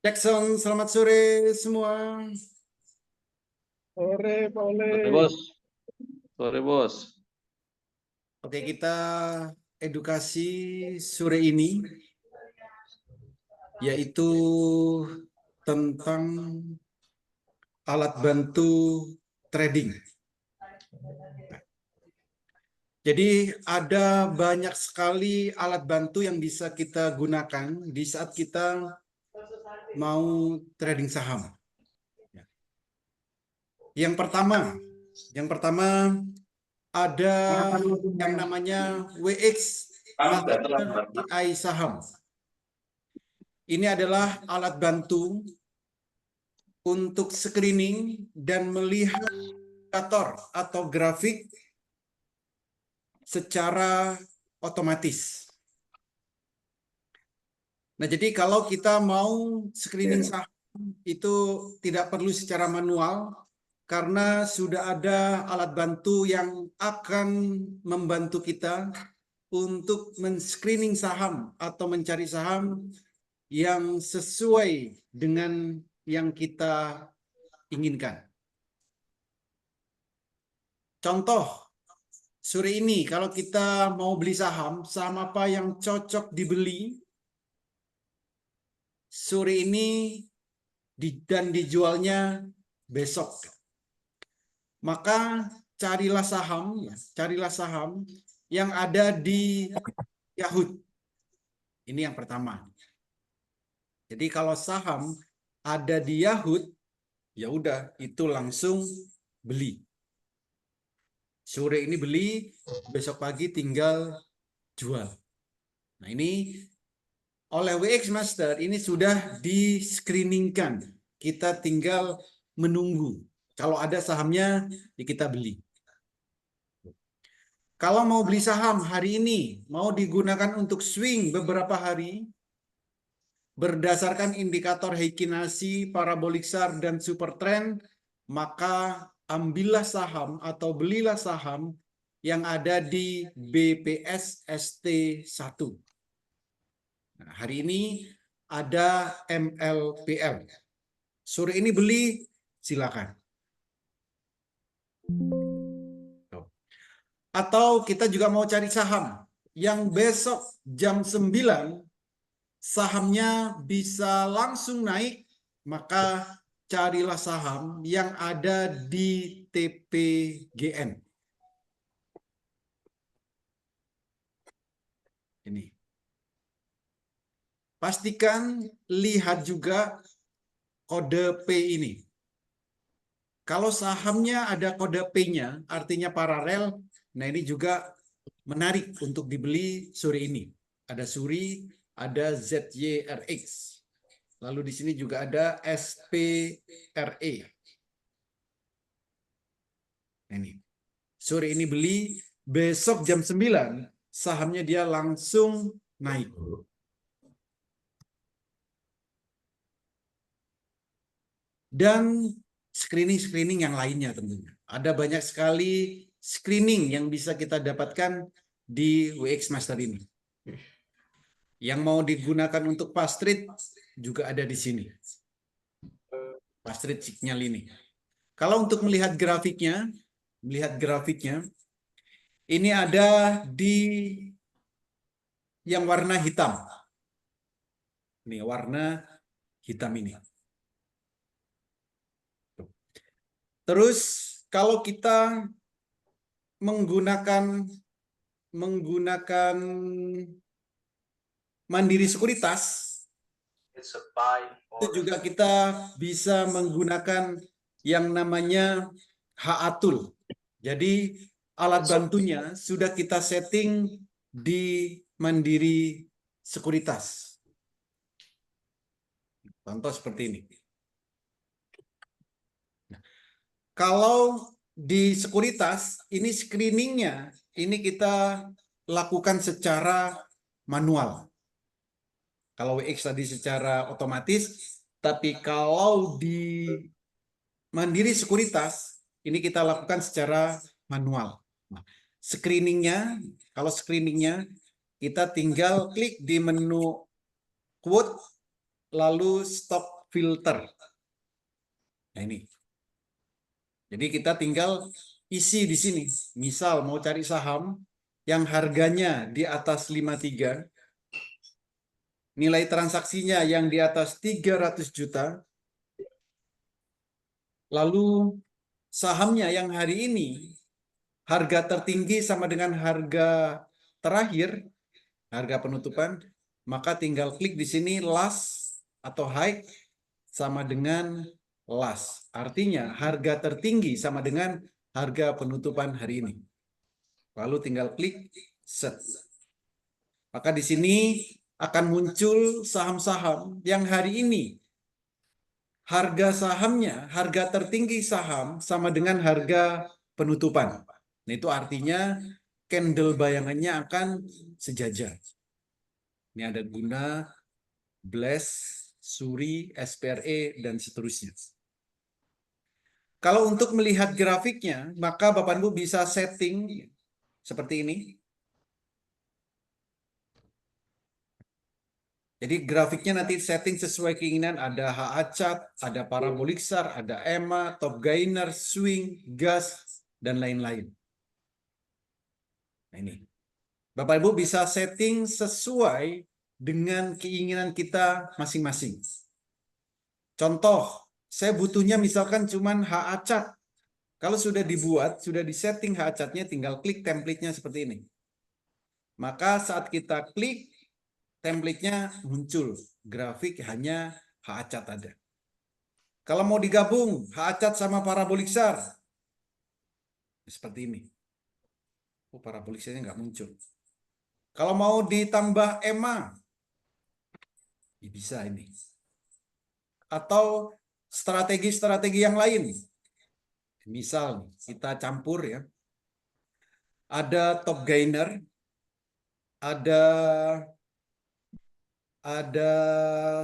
Jackson, selamat sore semua. Sore, Sore, boleh. Bos. Sore, Bos. Oke, kita edukasi sore ini yaitu tentang alat bantu trading. Jadi ada banyak sekali alat bantu yang bisa kita gunakan di saat kita mau trading saham. Yang pertama ada yang namanya WX Master AI Saham. Ini adalah alat bantu untuk screening dan melihat indikator atau grafik secara otomatis. Nah, jadi kalau kita mau screening saham itu tidak perlu secara manual karena sudah ada alat bantu yang akan membantu kita untuk men-screening saham atau mencari saham yang sesuai dengan yang kita inginkan. Contoh, sore ini kalau kita mau beli saham, saham apa yang cocok dibeli sore ini dan dijualnya besok. Maka carilah saham yang ada di Yahoo. Ini yang pertama. Jadi kalau saham ada di Yahoo, ya udah itu langsung beli. Sore ini beli, besok pagi tinggal jual. Nah, ini oleh WX Master ini sudah di-screeningkan. Kita tinggal menunggu. Kalau ada sahamnya, ya kita beli. Kalau mau beli saham hari ini, mau digunakan untuk swing beberapa hari, berdasarkan indikator Heikin Ashi, Parabolic SAR, dan Super Trend, maka ambillah saham atau belilah saham yang ada di BPS ST1. Nah, hari ini ada MLPL. Sore ini beli, silakan. Atau kita juga mau cari saham yang besok jam 9 sahamnya bisa langsung naik, maka carilah saham yang ada di TPGN. Ini. Pastikan lihat juga kode P ini. Kalau sahamnya ada kode P-nya, artinya paralel, nah ini juga menarik untuk dibeli sore ini. Ada Suri, ada ZYRX. Lalu di sini juga ada SPRE. Ini. Sore ini beli, besok jam 9 sahamnya dia langsung naik. Dan screening-screening yang lainnya tentunya. Ada banyak sekali screening yang bisa kita dapatkan di WX Master ini. Yang mau digunakan untuk fast trade juga ada di sini. Fast trade signal ini. Kalau untuk melihat grafiknya, ini ada di yang warna hitam. Ini warna hitam ini. Terus kalau kita menggunakan Mandiri Sekuritas, itu juga kita bisa menggunakan yang namanya HA-Tool. Jadi alat bantunya sudah kita setting di Mandiri Sekuritas. Contoh seperti ini. Nah, kalau di Sekuritas, ini screeningnya, ini kita lakukan secara manual. Kalau WX tadi secara otomatis, tapi kalau di Mandiri Sekuritas, ini kita lakukan secara manual. Nah, screeningnya, kalau screeningnya, kita tinggal klik di menu quote, lalu stop filter. Nah ini. Jadi kita tinggal isi di sini. Misal mau cari saham yang harganya di atas 53, nilai transaksinya yang di atas 300 juta, lalu sahamnya yang hari ini harga tertinggi sama dengan harga terakhir, harga penutupan, maka tinggal klik di sini last atau high sama dengan last. Artinya harga tertinggi sama dengan harga penutupan hari ini. Lalu tinggal klik set. Maka di sini akan muncul saham-saham yang hari ini harga sahamnya, harga tertinggi saham sama dengan harga penutupan. Nah, itu artinya candle bayangannya akan sejajar. Ini ada Guna, Bless, Suri, SPRE, dan seterusnya. Kalau untuk melihat grafiknya, maka Bapak Ibu bisa setting seperti ini. Jadi grafiknya nanti setting sesuai keinginan, ada HA chart, ada parabolic SAR, ada EMA, top gainer, swing, gas, dan lain-lain. Nah ini. Bapak Ibu bisa setting sesuai dengan keinginan kita masing-masing. Contoh, saya butuhnya misalkan cuman HA chart. Kalau sudah dibuat, sudah disetting HA chart-nya, tinggal klik template-nya seperti ini. Maka saat kita klik, template-nya muncul. Grafik hanya HA chart ada. Kalau mau digabung HA chart sama parabolic SAR, seperti ini. Oh, parabolic SAR-nya nggak muncul. Kalau mau ditambah EMA, ya bisa ini. Atau strategi-strategi yang lain. Misal kita campur ya. Ada top gainer, ada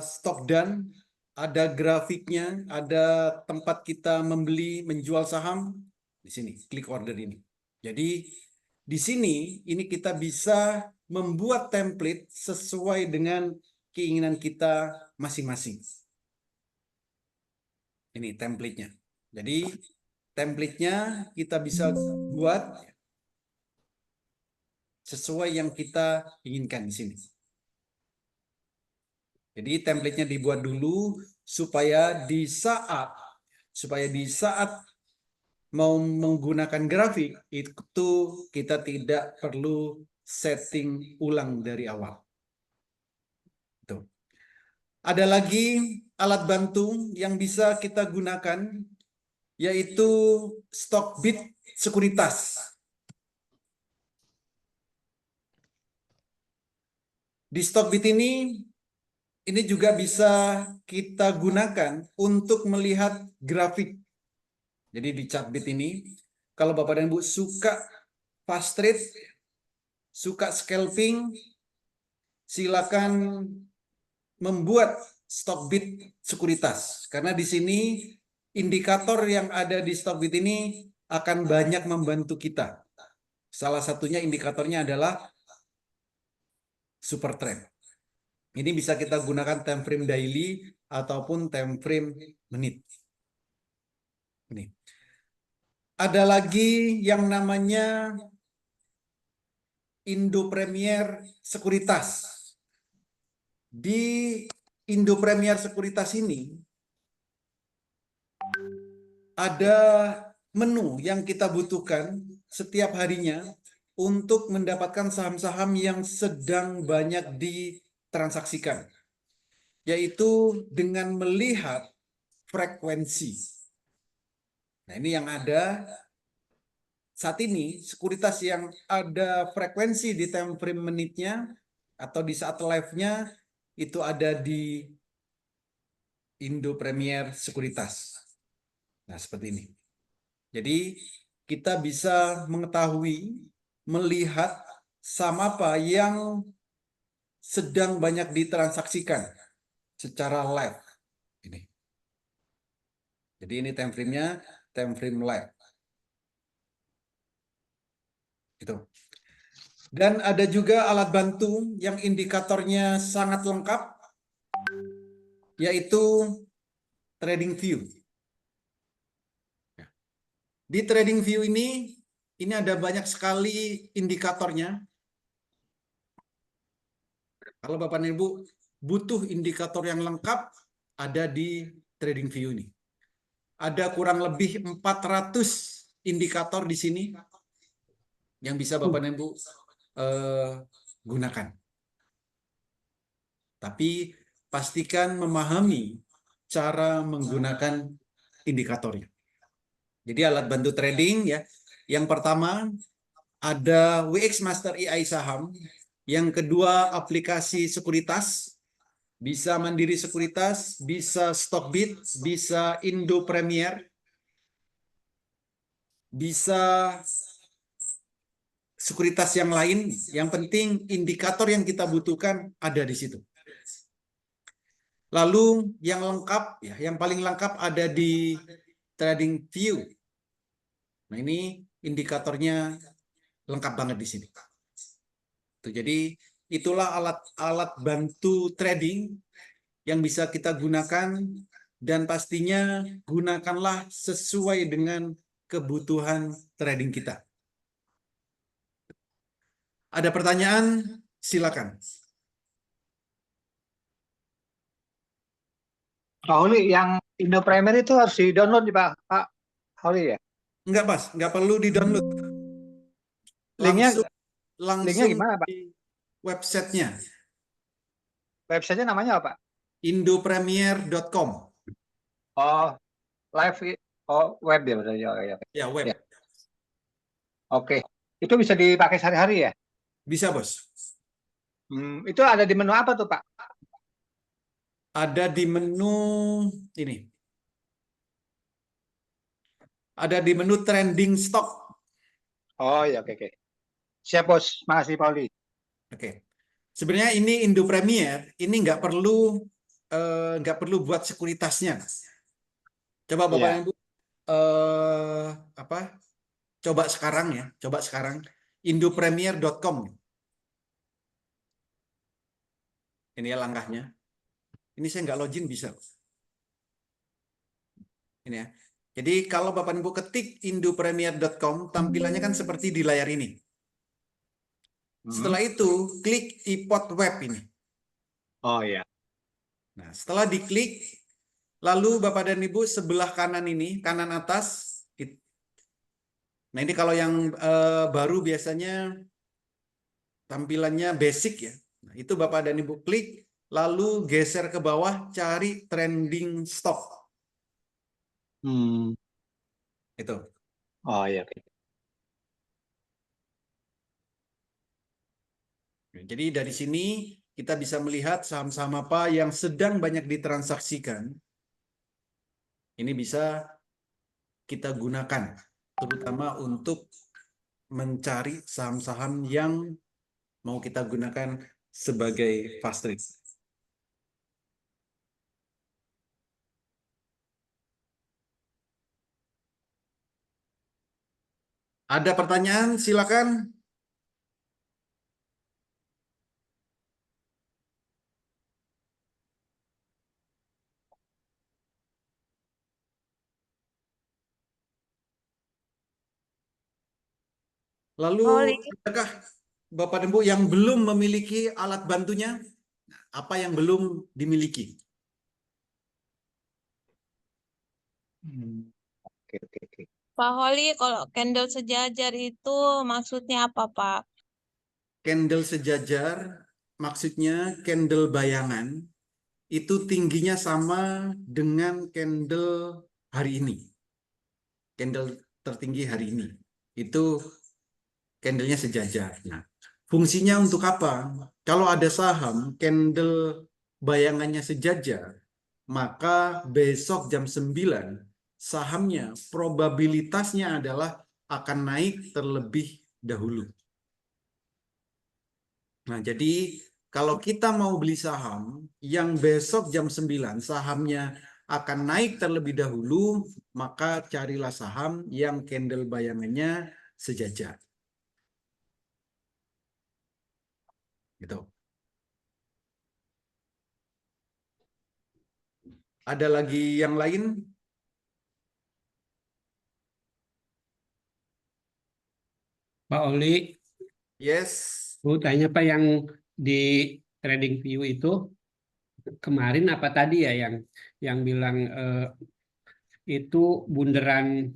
stop done, ada grafiknya, ada tempat kita membeli, menjual saham. Di sini, klik order ini. Jadi di sini ini kita bisa membuat template sesuai dengan keinginan kita masing-masing. Ini template-nya. Jadi template-nya kita bisa buat sesuai yang kita inginkan di sini. Jadi template-nya dibuat dulu supaya di saat mau menggunakan grafik itu kita tidak perlu setting ulang dari awal. Tuh. Ada lagi alat bantu yang bisa kita gunakan, yaitu stock bid sekuritas. Di stock bid ini juga bisa kita gunakan untuk melihat grafik. Jadi di chart bid ini, kalau Bapak dan Ibu suka fast trade, suka scalping, silakan membuat stock bid sekuritas. Karena di sini indikator yang ada di stock bid ini akan banyak membantu kita. Salah satunya indikatornya adalah super trend. Ini bisa kita gunakan time frame daily ataupun time frame menit. Ini. Ada lagi yang namanya Indo Premier Sekuritas. Di Indo Premier Sekuritas ini ada menu yang kita butuhkan setiap harinya untuk mendapatkan saham-saham yang sedang banyak ditransaksikan, yaitu dengan melihat frekuensi. Nah, ini yang ada saat ini, sekuritas yang ada frekuensi di time frame menitnya atau di saat live-nya itu ada di Indo Premier Sekuritas. Nah, seperti ini. Jadi, kita bisa mengetahui, melihat saham apa yang sedang banyak ditransaksikan secara live. Ini. Jadi ini time frame-nya, time frame live. Itu. Dan ada juga alat bantu yang indikatornya sangat lengkap, yaitu Trading View. Di Trading View ini ada banyak sekali indikatornya. Kalau Bapak dan Ibu butuh indikator yang lengkap, ada di Trading View ini. Ada kurang lebih 400 indikator di sini yang bisa Bapak dan Ibu gunakan. Tapi pastikan memahami cara menggunakan indikatornya. Jadi alat bantu trading ya. Yang pertama ada WX Master AI saham. Yang kedua aplikasi sekuritas. Bisa Mandiri Sekuritas, bisa Stockbit, bisa Indo Premier, bisa sekuritas yang lain. Yang penting indikator yang kita butuhkan ada di situ. Lalu yang lengkap, ya, yang paling lengkap ada di Trading View. Nah ini indikatornya lengkap banget di sini. Tuh, jadi itulah alat-alat bantu trading yang bisa kita gunakan dan pastinya gunakanlah sesuai dengan kebutuhan trading kita. Ada pertanyaan? Silakan. Pak Holi, yang Indo Premier itu harus di-download nih Pak Holi ya? Enggak, Mas, enggak perlu di-download. Linknya, Langsung gimana Pak? di websitenya Websitenya namanya apa Pak? indopremier.com. Oh, live, web ya berarti. Ya. Ya, web. Ya. Oke, itu bisa dipakai sehari-hari ya? Bisa, Bos. Itu ada di menu apa tuh Pak? Ada di menu ini. Ada di menu trending stock. Oh ya, oke. Siap Bos, makasih Pak Holi. Oke. Sebenarnya ini Indo Premier, ini nggak perlu buat sekuritasnya. Coba Bapak Iya. dan Ibu coba sekarang ya, coba sekarang indopremier.com. Ini ya langkahnya. Ini saya nggak login bisa. Ini ya. Jadi kalau Bapak dan Ibu ketik indopremier.com, tampilannya kan seperti di layar ini. Setelah itu klik iPod web ini. Oh ya. Nah, setelah diklik, lalu Bapak dan Ibu sebelah kanan ini, kanan atas. Nah ini kalau yang baru biasanya tampilannya basic ya. Nah, itu Bapak dan Ibu klik, lalu geser ke bawah, cari trending stock. Itu. Oh ya, oke. Jadi dari sini kita bisa melihat saham-saham apa yang sedang banyak ditransaksikan. Ini bisa kita gunakan, terutama untuk mencari saham-saham yang mau kita gunakan sebagai fast trade. Ada pertanyaan? Silakan. Lalu, Oli, adakah Bapak dan Ibu yang belum memiliki alat bantunya? Apa yang belum dimiliki? Oke. Pak Holi, kalau candle sejajar itu maksudnya apa, Pak? Candle sejajar, maksudnya candle bayangan, itu tingginya sama dengan candle hari ini. Candle tertinggi hari ini. Itu candlenya sejajar. Nah, fungsinya untuk apa? Kalau ada saham, candle bayangannya sejajar, maka besok jam 9, sahamnya probabilitasnya adalah akan naik terlebih dahulu. Nah, jadi kalau kita mau beli saham yang besok jam 9 sahamnya akan naik terlebih dahulu, maka carilah saham yang candle bayangannya sejajar. Gitu. Ada lagi yang lain? Pak Oli, Yes. tanya Pak yang di TradingView itu kemarin apa tadi ya yang bilang itu bunderan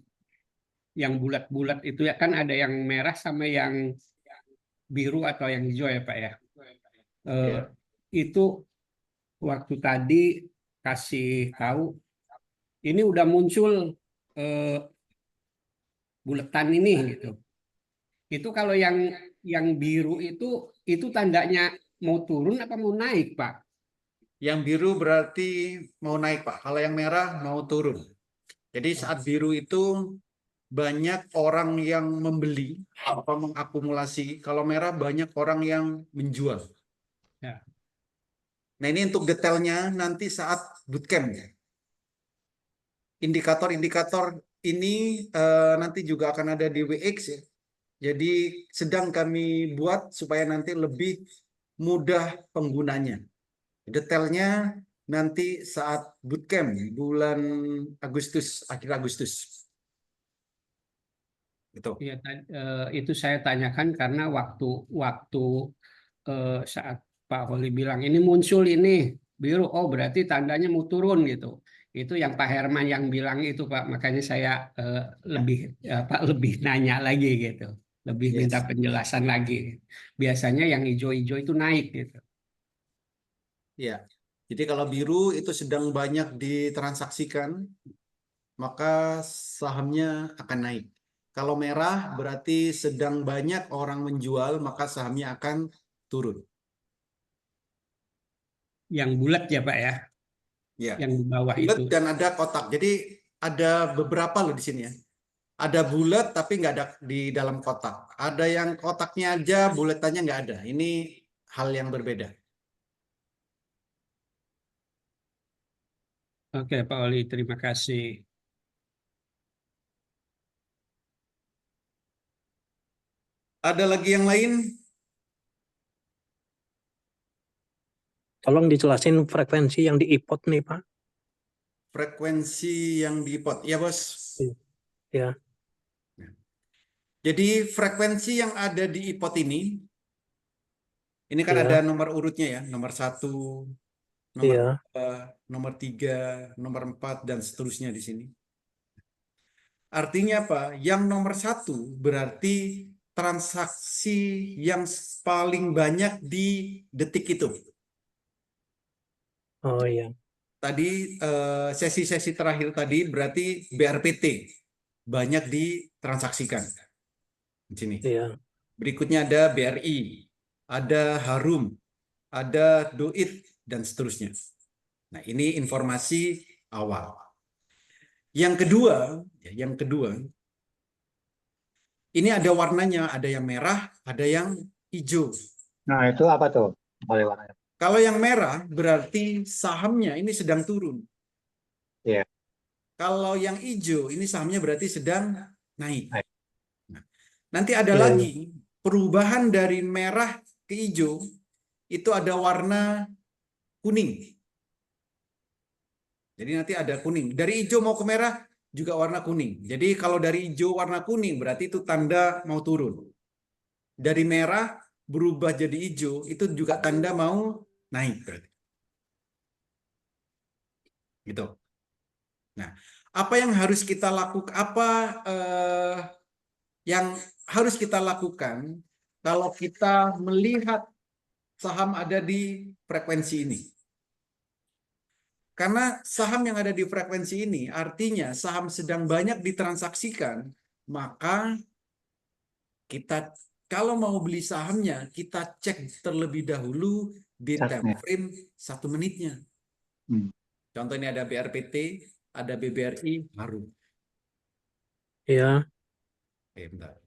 yang bulat-bulat itu ya kan ada yang merah sama yang biru atau yang hijau ya Pak ya. Eh, Ya. Itu waktu tadi kasih tahu ini udah muncul eh, buletan ini gitu. Itu kalau yang biru itu tandanya mau turun apa mau naik, Pak? Yang biru berarti mau naik, Pak. Kalau yang merah mau turun. Jadi saat biru itu banyak orang yang membeli atau mengakumulasi. Kalau merah banyak orang yang menjual. Ya. Nah, ini untuk detailnya nanti saat bootcamp. Indikator-indikator ini nanti juga akan ada di WX ya. Jadi sedang kami buat supaya nanti lebih mudah penggunanya. Detailnya nanti saat bootcamp bulan Agustus, akhir Agustus. Gitu. Ya, itu saya tanyakan karena waktu saat Pak Holi bilang ini muncul ini biru, oh berarti tandanya mau turun gitu. Itu yang Pak Herman yang bilang itu Pak, makanya saya lebih Pak lebih nanya lagi gitu, lebih minta Yes. penjelasan lagi. Biasanya yang hijau-hijau itu naik gitu. Ya. Jadi kalau biru itu sedang banyak ditransaksikan, maka sahamnya akan naik. Kalau merah berarti sedang banyak orang menjual, maka sahamnya akan turun. Yang bulat ya Pak ya, Ya. yang di bawah Bulat itu. dan ada kotak. Jadi ada beberapa loh di sini ya. Ada bulat tapi nggak ada di dalam kotak. Ada yang kotaknya aja, buletannya nggak ada. Ini hal yang berbeda. Oke Pak Oli, terima kasih. Ada lagi yang lain? Tolong dijelasin frekuensi yang di iPod nih, Pak. Frekuensi yang di pot. Ya, Bos. Ya, Jadi frekuensi yang ada di iPod ini kan ya, ada nomor urutnya ya. Nomor 1, nomor iya. 2, nomor 3, nomor 4, dan seterusnya di sini. Artinya apa? Yang nomor 1 berarti transaksi yang paling banyak di detik itu. Oh iya. Tadi sesi-sesi terakhir tadi berarti BRPT banyak ditransaksikan di sini. Iya. Berikutnya ada BRI, ada Harum, ada Doit, dan seterusnya. Nah, ini informasi awal. Yang kedua, ini ada warnanya, ada yang merah, ada yang hijau. Nah, itu apa tuh? Boleh warnanya. Kalau yang merah berarti sahamnya ini sedang turun. Iya. Kalau yang hijau ini sahamnya berarti sedang naik. Naik. Nah, nanti ada Iya, lagi perubahan dari merah ke hijau itu ada warna kuning. Jadi nanti ada kuning. Dari hijau mau ke merah juga warna kuning. Jadi kalau dari hijau warna kuning berarti itu tanda mau turun. Dari merah berubah jadi hijau itu juga tanda mau naik berarti. Gitu. Nah, apa yang harus kita lakukan? Yang harus kita lakukan kalau kita melihat saham ada di frekuensi ini? Karena saham yang ada di frekuensi ini artinya saham sedang banyak ditransaksikan, maka kita kalau mau beli sahamnya kita cek terlebih dahulu di time Chartnya. frame 1 menitnya. Hmm. Contoh ini ada BRPT, ada BBRI, Harum. iya. Bentar.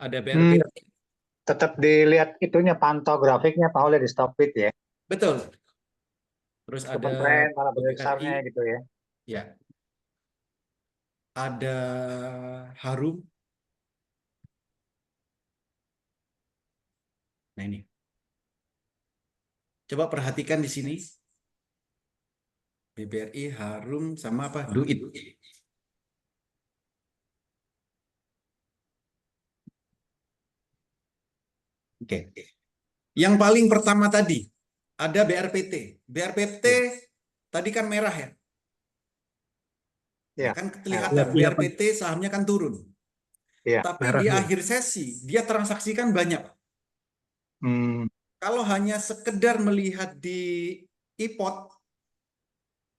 Ada BRPT. Tetap dilihat itunya pantau grafiknya Pak oleh di stop it ya. Betul. Terus ada Super trend, malah BBRI, besarnya gitu ya. ya. Ada Harum. Nah ini. Coba perhatikan di sini. BBRI Harum sama apa? Duit. Oke. Yang paling pertama tadi ada BRPT. BRPT tadi kan merah ya. Ya. Kan kelihatan Iya, Pak. BRPT sahamnya kan turun. Iya, Tapi merah, di ya. akhir sesi dia transaksikan banyak. Hmm. Kalau hanya sekedar melihat di IPOT,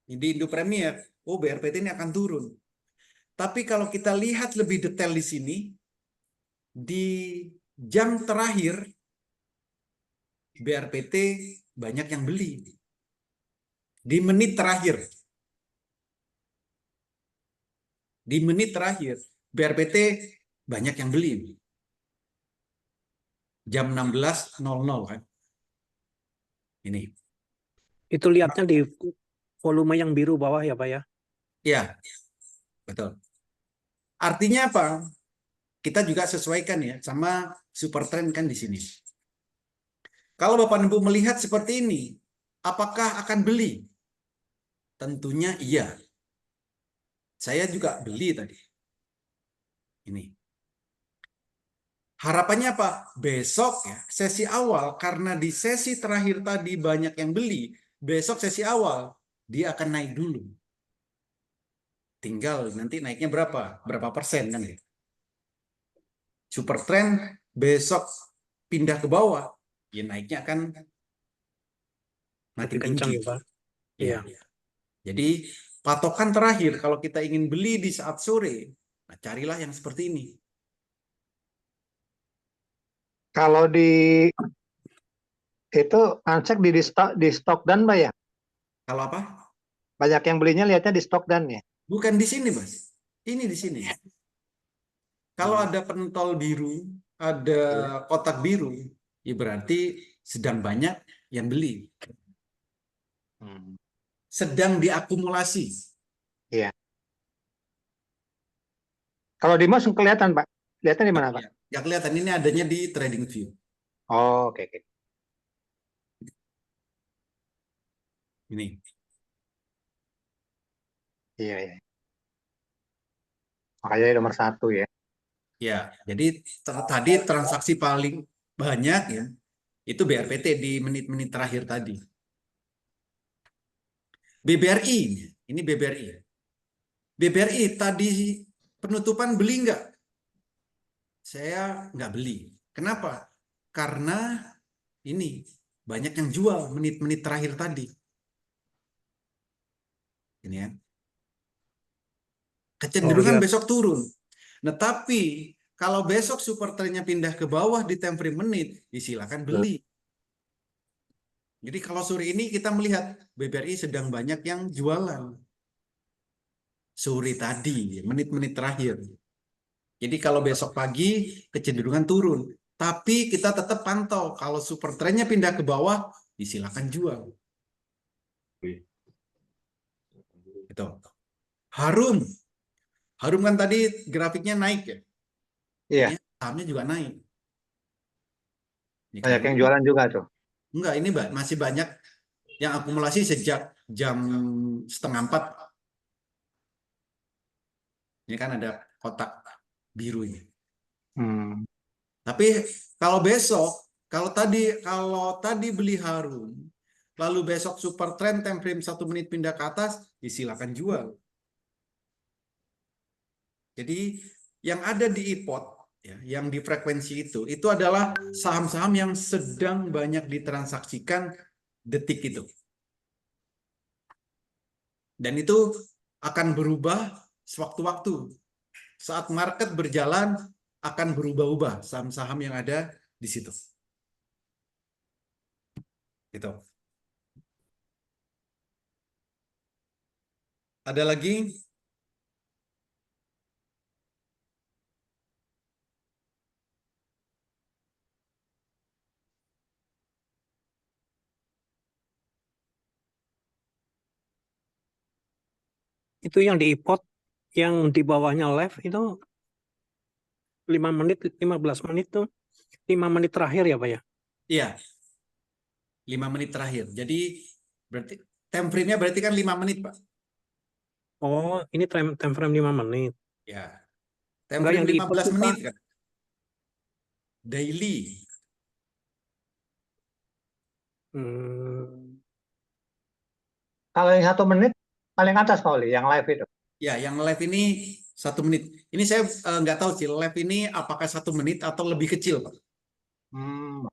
di Indo Premier, oh BRPT ini akan turun. Tapi kalau kita lihat lebih detail di sini, di jam terakhir BRPT banyak yang beli. Di menit terakhir. Di menit terakhir BRPT banyak yang beli. Jam 16.00 kan. Ini. Itu lihatnya di volume yang biru bawah ya, Pak ya? Ya, betul. Artinya apa? Kita juga sesuaikan ya sama super trend kan di sini. Kalau Bapak Ibu melihat seperti ini, apakah akan beli? Tentunya iya. Saya juga beli tadi. Ini. Harapannya apa? Besok ya, sesi awal, karena di sesi terakhir tadi banyak yang beli, besok sesi awal, dia akan naik dulu. Tinggal nanti naiknya berapa? Berapa persen kan ya? Super trend besok pindah ke bawah, ya naiknya akan makin Lebih kencang tinggi. ya, Pak. Ya. Iya. Jadi patokan terakhir kalau kita ingin beli di saat sore, nah carilah yang seperti ini. Kalau itu Ansek di stok dan Pak ya? Kalau apa? Banyak yang belinya lihatnya di stok dan ya? Bukan di sini, Mas. Ini di sini. Kalau ada pentol biru, ada kotak biru, ya berarti sedang banyak yang beli. Sedang diakumulasi. Iya. Kalau di Mas kelihatan Pak? Lihatnya di mana Pak? Ya kelihatan ini adanya di Trading View. Oh, oke. Ini. Iya. Makanya ini nomor 1 ya. Ya, jadi tadi transaksi paling banyak ya, itu BRPT di menit-menit terakhir tadi. BBRI, ini BBRI. BBRI tadi penutupan beli nggak? Saya nggak beli. Kenapa? Karena ini banyak yang jual menit-menit terakhir tadi. Ini ya. Kecenderungan lihat. besok turun. Nah, tapi kalau besok super trendnya pindah ke bawah di time frame menit, silakan beli. Jadi kalau sore ini kita melihat BBRI sedang banyak yang jualan. Sore tadi, menit-menit terakhir. Jadi kalau besok pagi kecenderungan turun. Tapi kita tetap pantau. Kalau super trendnya pindah ke bawah, silakan jual. Itu. Harum. Harum kan tadi grafiknya naik ya. Iya. Sahamnya juga naik. Ini Banyak kan- yang jualan juga tuh. Enggak, ini masih banyak yang akumulasi sejak jam 3:30. Ini kan ada kotak biru ini. Tapi kalau besok, kalau tadi beli Harum, lalu besok super trend time frame 1 menit pindah ke atas, silakan jual. Jadi yang ada di IPOT, ya, yang di frekuensi itu adalah saham-saham yang sedang banyak ditransaksikan detik itu. Dan itu akan berubah sewaktu-waktu. Saat market berjalan, akan berubah-ubah saham-saham yang ada di situ. Gitu. Ada lagi? Itu yang di IPOT, yang di bawahnya live itu 5 menit, 15 menit tuh 5 menit terakhir ya Pak ya? Iya. 5 menit terakhir. Jadi berarti time frame-nya berarti kan 5 menit, Pak. Oh, ini time frame 5 menit. Ya. Time Enggak, frame yang di input 15 tuh, menit Pak. kan. Daily. Hmm, Kalau yang 1 menit paling atas Pak Oli, yang live itu. Ya, yang live ini 1 menit. Ini saya nggak tahu sih live ini apakah 1 menit atau lebih kecil, Pak. Hmm,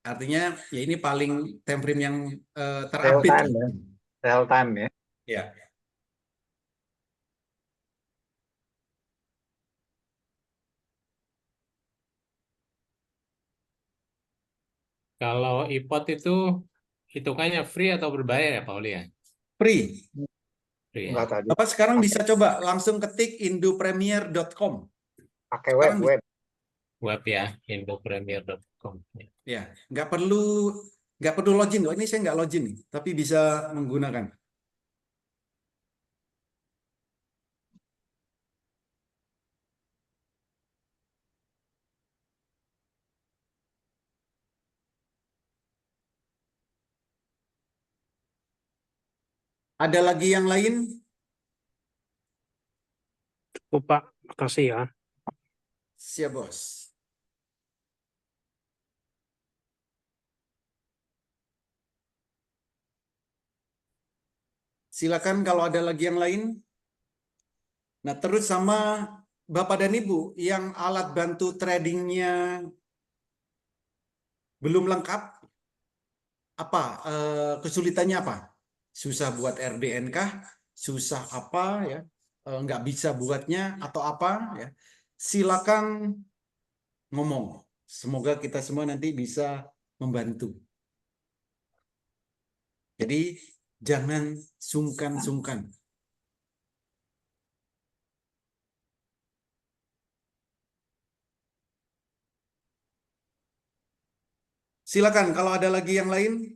Artinya ya ini paling time frame yang real terupdate. time ya. Real time ya. Ya. Kalau iPod itu hitungannya free atau berbayar ya, Pauli ya? Free. Free ya. Enggak tadi. Bapak sekarang bisa coba langsung ketik indopremier.com. Pakai web, Sekarang web. Web ya, indopremier.com. Ya, nggak perlu login loh. Ini saya nggak login nih, tapi bisa menggunakan. Ada lagi yang lain? cukup, Pak. Makasih ya. Siap, Bos. Silakan kalau ada lagi yang lain. Nah, terus sama Bapak dan Ibu yang alat bantu tradingnya belum lengkap, apa kesulitannya apa? Susah buat RDN kah? Susah apa ya? Nggak bisa buatnya atau apa ya? Silakan ngomong. Semoga kita semua nanti bisa membantu. Jadi jangan sungkan-sungkan. Silakan kalau ada lagi yang lain.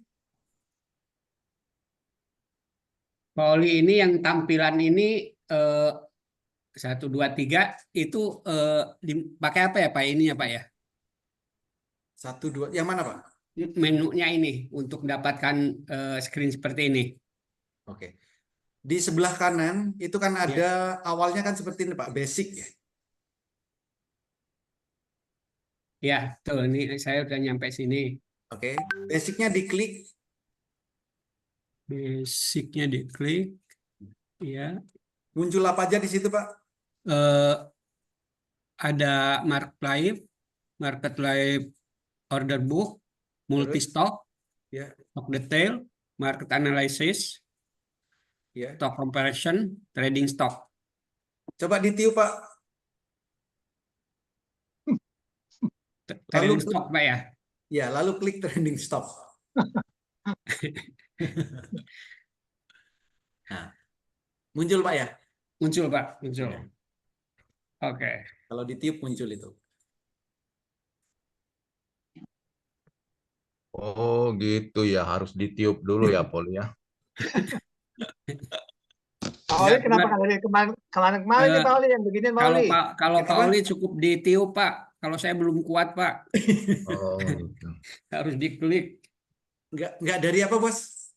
Pak Oli, ini yang tampilan ini 1, 2, 3 itu dipakai apa ya Pak ininya Pak ya? 1, 2, yang mana Pak? Menunya ini untuk mendapatkan screen seperti ini. Oke. Di sebelah kanan itu kan Ya. ada awalnya kan seperti ini Pak, basic ya. Ya, tuh ini saya udah nyampe sini. Oke. Basicnya diklik. Basicnya diklik. Ya. Muncul apa aja di situ Pak? Eh, ada market live order book, multi stock, Ya, stock detail, market analysis, ya. stock comparison, trading stock. Coba ditiup Pak. Trading Lalu stock Pak ya. ya, lalu klik trending stop. Nah, muncul Pak ya? Muncul Pak, muncul. Ya. Oke. Kalau ditiup muncul itu. Oh gitu ya, harus ditiup dulu ya Pol ya. Pak Oli Enggak, kenapa cuman, nggak dari kemarin nih Eh, Pak Oli yang begini Pak kalau Oli? Pak Kenapa? Oli cukup ditiup Pak. Kalau saya belum kuat Pak, Oh gitu. harus diklik. Nggak dari apa Bos?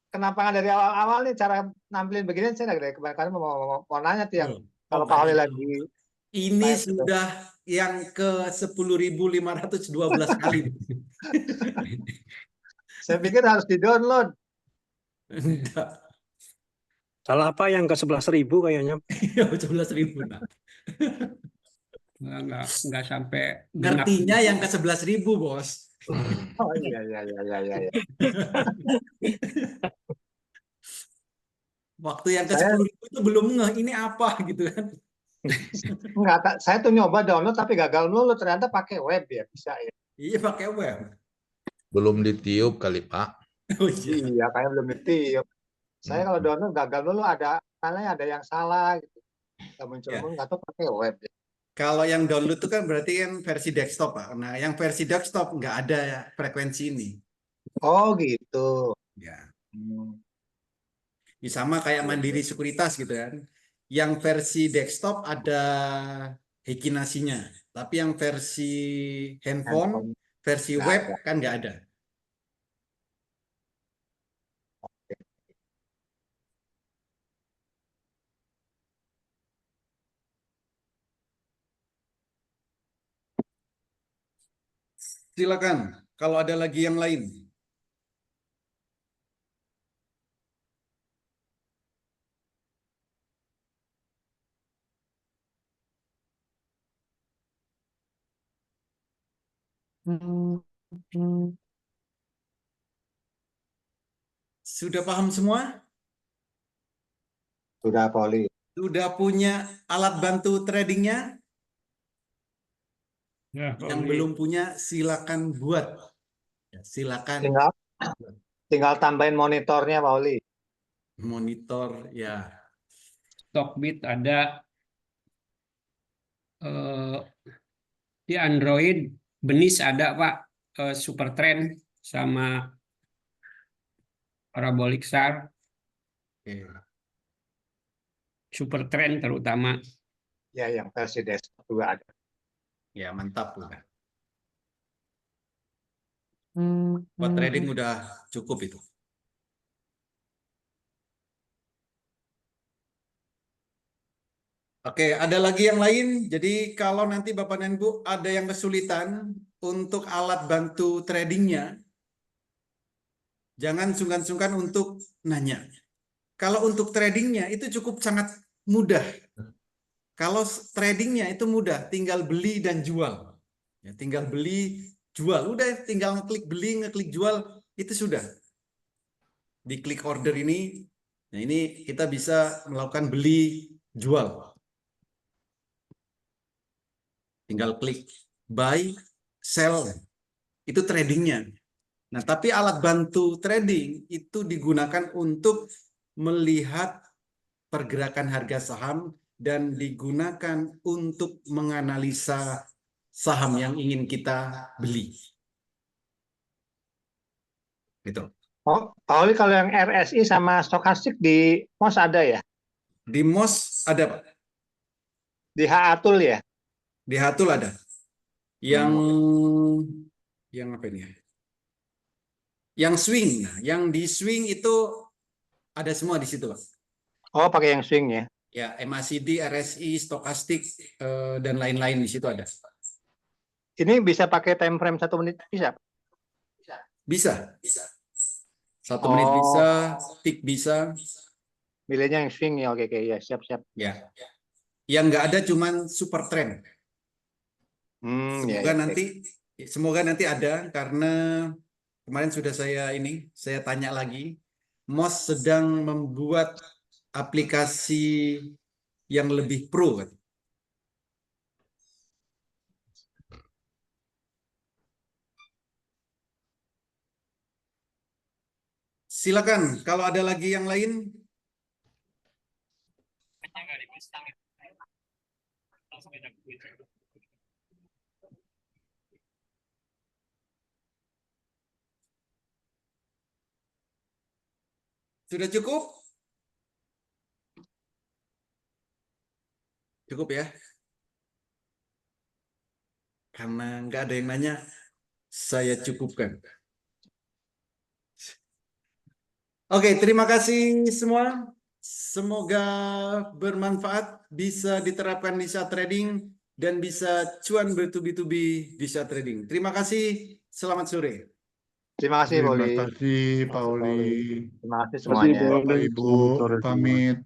Kenapa nggak dari awal-awal nih cara nampilin begini? Saya nggak dari kemarin mau nanya tuh yang Oh, kalau oh, Pak Oli nggak lagi Ini live gitu. sudah yang ke 10.512 kali. Saya pikir harus di-download. Enggak. Salah apa yang ke 11.000 kayaknya. 11.000. Nah. Nggak sampai genap. Ngertinya yang ke 11.000 Bos. Oh iya. Waktu yang ke Saya 10.000 itu belum ngeh ini apa gitu kan. nggak, saya tuh nyoba download tapi gagal mulu. Ternyata pakai web ya bisa ya. Iya pakai web. Belum ditiup kali Pak. Oh iya. Iya, kayak belum ditiup. Saya kalau download gagal dulu ada yang salah gitu. Nggak muncul, Ya. nggak tahu pakai web. Ya. Kalau yang download itu kan berarti kan versi desktop Pak. Nah yang versi desktop nggak ada frekuensi ini. Oh gitu. Ya. Hmm. Ya, sama kayak Mandiri Sekuritas gitu kan. Yang versi desktop ada Hekinasinya. Tapi yang versi handphone, versi Nggak web ada. kan nggak ada. Silakan kalau ada lagi yang lain. Sudah paham semua? Sudah, Poli. Sudah punya alat bantu tradingnya? Ya, Yang belum punya silakan buat. Ya, silakan Tinggal tambahin monitornya, Poli. monitor ya. Stockbit ada di Android, Benis ada Pak, Supertrend sama Parabolic SAR, Oke. Supertrend terutama. Ya, yang versi desktop juga ada. Ya, mantap udah. Buat trading udah cukup itu. Oke, ada lagi yang lain. Jadi kalau nanti Bapak dan Ibu ada yang kesulitan untuk alat bantu tradingnya, jangan sungkan-sungkan untuk nanya. Kalau untuk tradingnya itu cukup sangat mudah. Kalau tradingnya itu mudah, tinggal beli dan jual. Ya, tinggal beli, jual. Udah tinggal ngeklik beli, ngeklik jual, itu sudah. Di klik order ini, nah ini kita bisa melakukan beli, jual. Tinggal klik buy, sell, itu tradingnya. Nah, tapi alat bantu trading itu digunakan untuk melihat pergerakan harga saham dan digunakan untuk menganalisa saham yang ingin kita beli. Gitu. Oh, Poli, kalau yang RSI sama stokastik di MOS ada ya? Di MOS ada, Pak. Di HA Tool ya? Di Hatul ada. Yang apa ini ya? Yang swing. Nah, yang di swing itu ada semua di situ, Pak. Oh, pakai yang swing ya? Ya, MACD, RSI, stokastik, dan lain-lain di situ ada. Ini bisa pakai time frame 1 menit bisa? Bisa. 1 menit bisa, tick bisa. Milihnya yang swing ya, oke, ya, siap-siap. Ya. Yang nggak ada cuman super trend. Semoga nanti ada, karena kemarin sudah saya tanya lagi, MOS sedang membuat aplikasi yang lebih pro. Silakan kalau ada lagi yang lain. Sudah cukup? Cukup ya? Karena nggak ada yang nanya, saya cukupkan. Oke, terima kasih semua. Semoga bermanfaat, bisa diterapkan di saat trading, dan bisa cuan bertubi-tubi di saat trading. Terima kasih, selamat sore. Terima kasih, Poli. Terima kasih, Pauli. Terima kasih semuanya. Bapak Ibu, pamit.